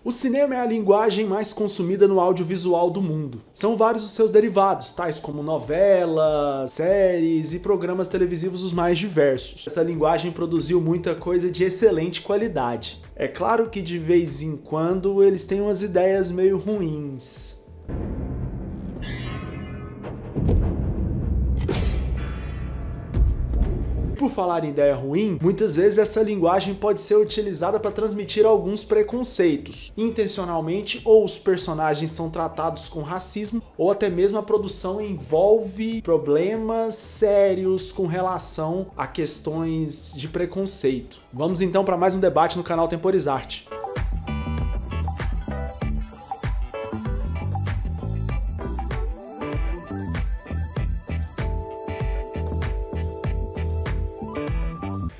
O cinema é a linguagem mais consumida no audiovisual do mundo. São vários os seus derivados, tais como novelas, séries e programas televisivos os mais diversos. Essa linguagem produziu muita coisa de excelente qualidade. É claro que de vez em quando eles têm umas ideias meio ruins. Por falar em ideia ruim, muitas vezes essa linguagem pode ser utilizada para transmitir alguns preconceitos, intencionalmente, ou os personagens são tratados com racismo, ou até mesmo a produção envolve problemas sérios com relação a questões de preconceito. Vamos então para mais um debate no canal Temporizarte.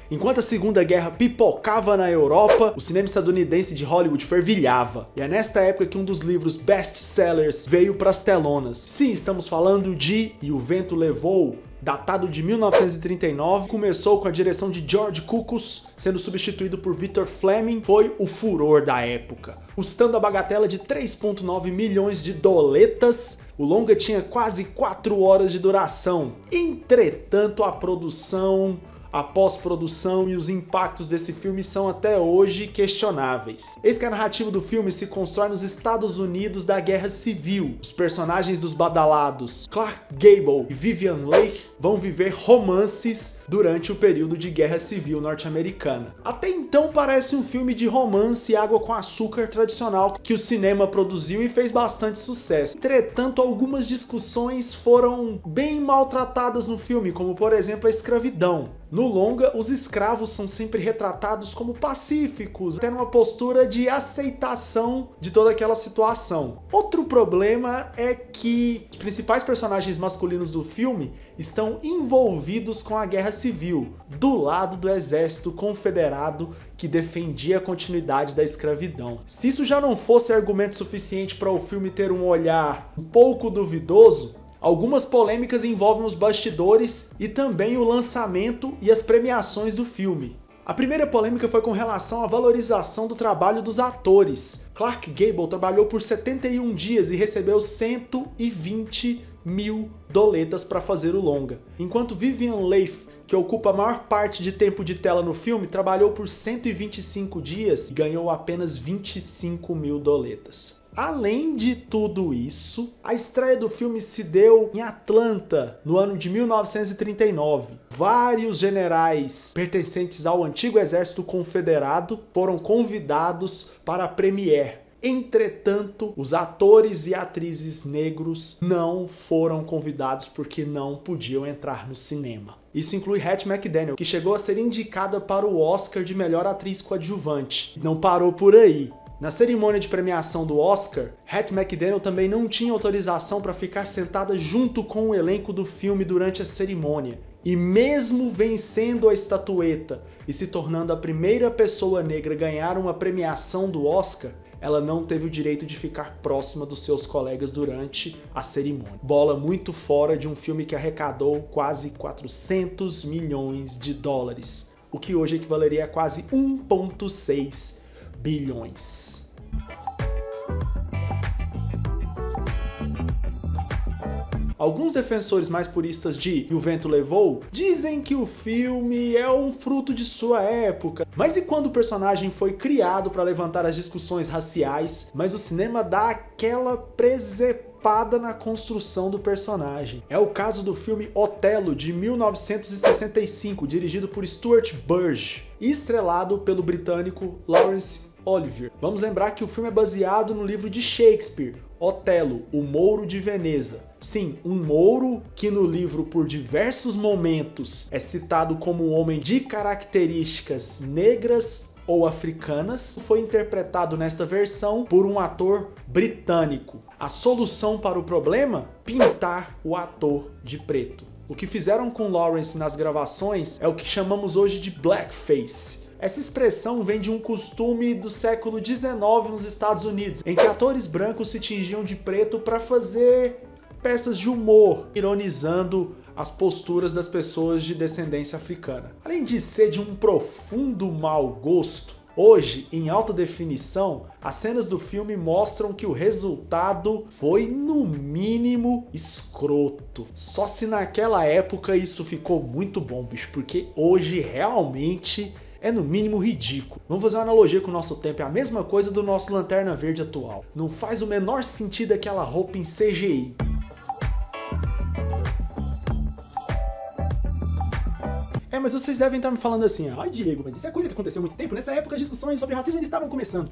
Enquanto a Segunda Guerra pipocava na Europa, o cinema estadunidense de Hollywood fervilhava. E é nesta época que um dos livros best-sellers veio para as telonas. Sim, estamos falando de E o Vento Levou, datado de 1939, começou com a direção de George Cukor, sendo substituído por Victor Fleming, foi o furor da época. Custando a bagatela de 3,9 milhões de doletas, o longa tinha quase 4 horas de duração. Entretanto, a pós-produção e os impactos desse filme são até hoje questionáveis. Eis que a narrativa do filme se constrói nos Estados Unidos da Guerra Civil. Os personagens dos badalados Clark Gable e Vivien Leigh vão viver romances durante o período de Guerra Civil norte-americana. Até então parece um filme de romance e água com açúcar tradicional que o cinema produziu e fez bastante sucesso. Entretanto, algumas discussões foram bem maltratadas no filme, como por exemplo a escravidão. No longa, os escravos são sempre retratados como pacíficos, até numa postura de aceitação de toda aquela situação. Outro problema é que os principais personagens masculinos do filme estão envolvidos com a Guerra Civil, do lado do exército confederado que defendia a continuidade da escravidão. Se isso já não fosse argumento suficiente para o filme ter um olhar um pouco duvidoso, algumas polêmicas envolvem os bastidores e também o lançamento e as premiações do filme. A primeira polêmica foi com relação à valorização do trabalho dos atores. Clark Gable trabalhou por 71 dias e recebeu 120 mil doletas para fazer o longa, enquanto Vivien Leigh, que ocupa a maior parte de tempo de tela no filme, trabalhou por 125 dias e ganhou apenas 25 mil doletas. Além de tudo isso, a estreia do filme se deu em Atlanta, no ano de 1939. Vários generais pertencentes ao antigo exército confederado foram convidados para a premiere. Entretanto, os atores e atrizes negros não foram convidados porque não podiam entrar no cinema. Isso inclui Hattie McDaniel, que chegou a ser indicada para o Oscar de melhor atriz coadjuvante. Não parou por aí. Na cerimônia de premiação do Oscar, Hattie McDaniel também não tinha autorização para ficar sentada junto com o elenco do filme durante a cerimônia. E mesmo vencendo a estatueta e se tornando a primeira pessoa negra a ganhar uma premiação do Oscar, ela não teve o direito de ficar próxima dos seus colegas durante a cerimônia. Bola muito fora de um filme que arrecadou quase 400 milhões de dólares, o que hoje equivaleria a quase 1,6 bilhões. Alguns defensores mais puristas de E o Vento Levou dizem que o filme é um fruto de sua época. Mas e quando o personagem foi criado para levantar as discussões raciais, mas o cinema dá aquela presepada na construção do personagem? É o caso do filme Otelo, de 1965, dirigido por Stuart Burge e estrelado pelo britânico Laurence Olivier. Vamos lembrar que o filme é baseado no livro de Shakespeare, Otelo, o Mouro de Veneza. Sim, um mouro que no livro por diversos momentos é citado como um homem de características negras ou africanas, foi interpretado nesta versão por um ator britânico. A solução para o problema? Pintar o ator de preto. O que fizeram com Lawrence nas gravações é o que chamamos hoje de blackface. Essa expressão vem de um costume do século XIX nos Estados Unidos, em que atores brancos se tingiam de preto para fazer peças de humor, ironizando as posturas das pessoas de descendência africana. Além de ser de um profundo mau gosto, Hoje, em alta definição, as cenas do filme mostram que o resultado foi, no mínimo, escroto. Só se naquela época isso ficou muito bom, bicho, porque hoje realmente é no mínimo ridículo. Vamos fazer uma analogia com o nosso tempo, é a mesma coisa do nosso Lanterna Verde atual. Não faz o menor sentido aquela roupa em CGI. Mas vocês devem estar me falando assim, ai Diego, mas isso é coisa que aconteceu há muito tempo, nessa época as discussões sobre racismo ainda estavam começando.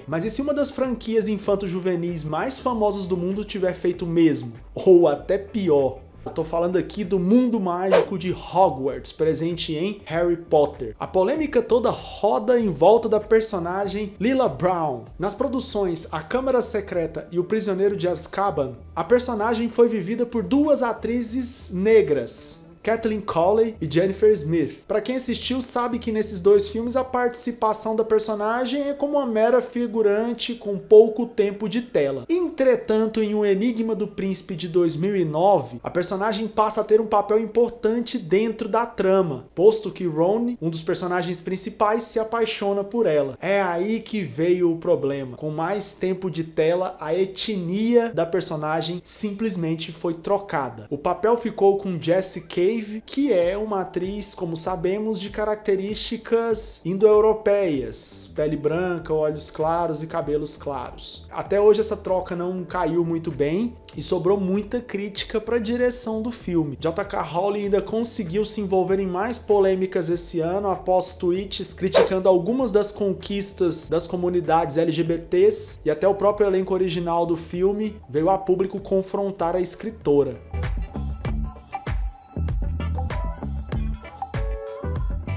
Mas e se uma das franquias infanto-juvenis mais famosas do mundo tiver feito o mesmo? Ou até pior? Eu tô falando aqui do mundo mágico de Hogwarts, presente em Harry Potter. A polêmica toda roda em volta da personagem Lila Brown. Nas produções A Câmara Secreta e O Prisioneiro de Azkaban, a personagem foi vivida por duas atrizes negras, Kathleen Cowley e Jennifer Smith. Para quem assistiu sabe que nesses dois filmes a participação da personagem é como uma mera figurante com pouco tempo de tela. Entretanto, em O Enigma do Príncipe de 2009, a personagem passa a ter um papel importante dentro da trama, posto que Ron, um dos personagens principais, se apaixona por ela. É aí que veio o problema. Com mais tempo de tela, a etnia da personagem simplesmente foi trocada. O papel ficou com Jessie Cave, que é uma atriz, como sabemos, de características indo-europeias, pele branca, olhos claros e cabelos claros. Até hoje essa troca não caiu muito bem e sobrou muita crítica para a direção do filme. J.K. Rowling ainda conseguiu se envolver em mais polêmicas esse ano após tweets criticando algumas das conquistas das comunidades LGBTs, e até o próprio elenco original do filme veio a público confrontar a escritora.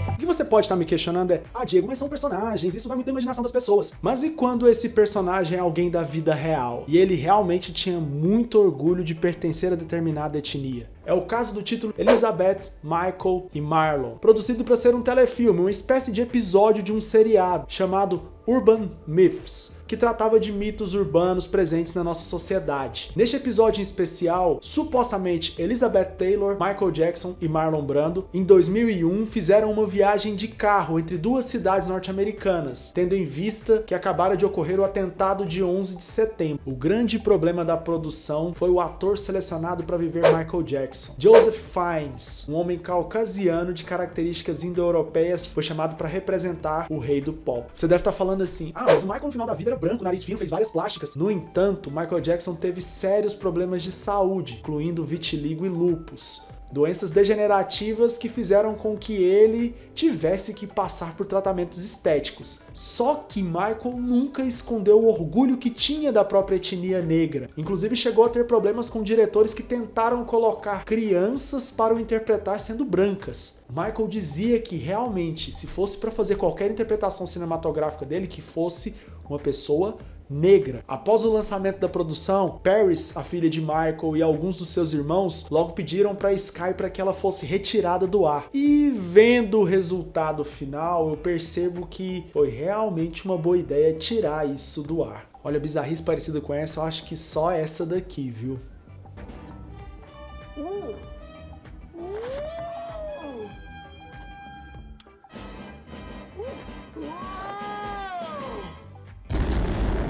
O que você pode estar me questionando é, Diego, mas são personagens, isso vai muito da imaginação das pessoas. Mas e quando esse personagem é alguém da vida real? E ele realmente tinha muito orgulho de pertencer a determinada etnia? É o caso do título Elizabeth, Michael e Marlon, produzido para ser um telefilme, uma espécie de episódio de um seriado chamado Urban Myths, que tratava de mitos urbanos presentes na nossa sociedade. Neste episódio em especial, supostamente Elizabeth Taylor, Michael Jackson e Marlon Brando, em 2001, fizeram uma viagem de carro entre duas cidades norte-americanas, tendo em vista que acabara de ocorrer o atentado de 11 de setembro. O grande problema da produção foi o ator selecionado para viver Michael Jackson. Joseph Fiennes, um homem caucasiano de características indo-europeias, foi chamado para representar o rei do pop. Você deve estar falando assim, mas o Michael no final da vida era branco, nariz fino, fez várias plásticas. No entanto, Michael Jackson teve sérios problemas de saúde, incluindo vitiligo e lúpus. Doenças degenerativas que fizeram com que ele tivesse que passar por tratamentos estéticos. Só que Michael nunca escondeu o orgulho que tinha da própria etnia negra. Inclusive chegou a ter problemas com diretores que tentaram colocar crianças para o interpretar sendo brancas. Michael dizia que realmente, se fosse para fazer qualquer interpretação cinematográfica dele, que fosse uma pessoa negra. Após o lançamento da produção, Paris, a filha de Michael, e alguns dos seus irmãos logo pediram para Sky para que ela fosse retirada do ar. E vendo o resultado final, eu percebo que foi realmente uma boa ideia tirar isso do ar. Olha, bizarrice parecida com essa, eu acho que só essa daqui, viu?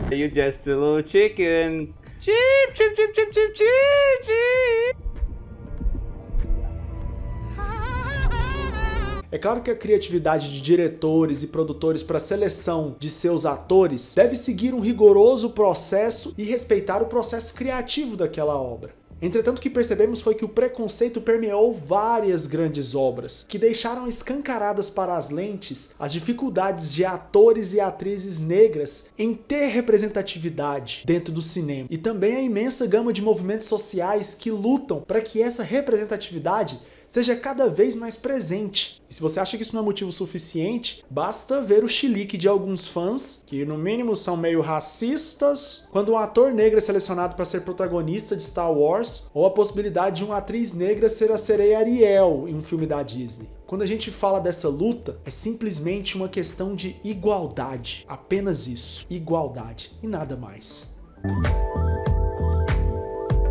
You just a little chicken. Chip, chip, chip, chip, chip, chip, chip. É claro que a criatividade de diretores e produtores para a seleção de seus atores deve seguir um rigoroso processo e respeitar o processo criativo daquela obra. Entretanto, o que percebemos foi que o preconceito permeou várias grandes obras, que deixaram escancaradas para as lentes as dificuldades de atores e atrizes negras em ter representatividade dentro do cinema, e também a imensa gama de movimentos sociais que lutam para que essa representatividade seja cada vez mais presente. E se você acha que isso não é motivo suficiente, basta ver o chilique de alguns fãs, que no mínimo são meio racistas, quando um ator negro é selecionado para ser protagonista de Star Wars, ou a possibilidade de uma atriz negra ser a sereia Ariel em um filme da Disney. Quando a gente fala dessa luta, é simplesmente uma questão de igualdade. Apenas isso. Igualdade. E nada mais.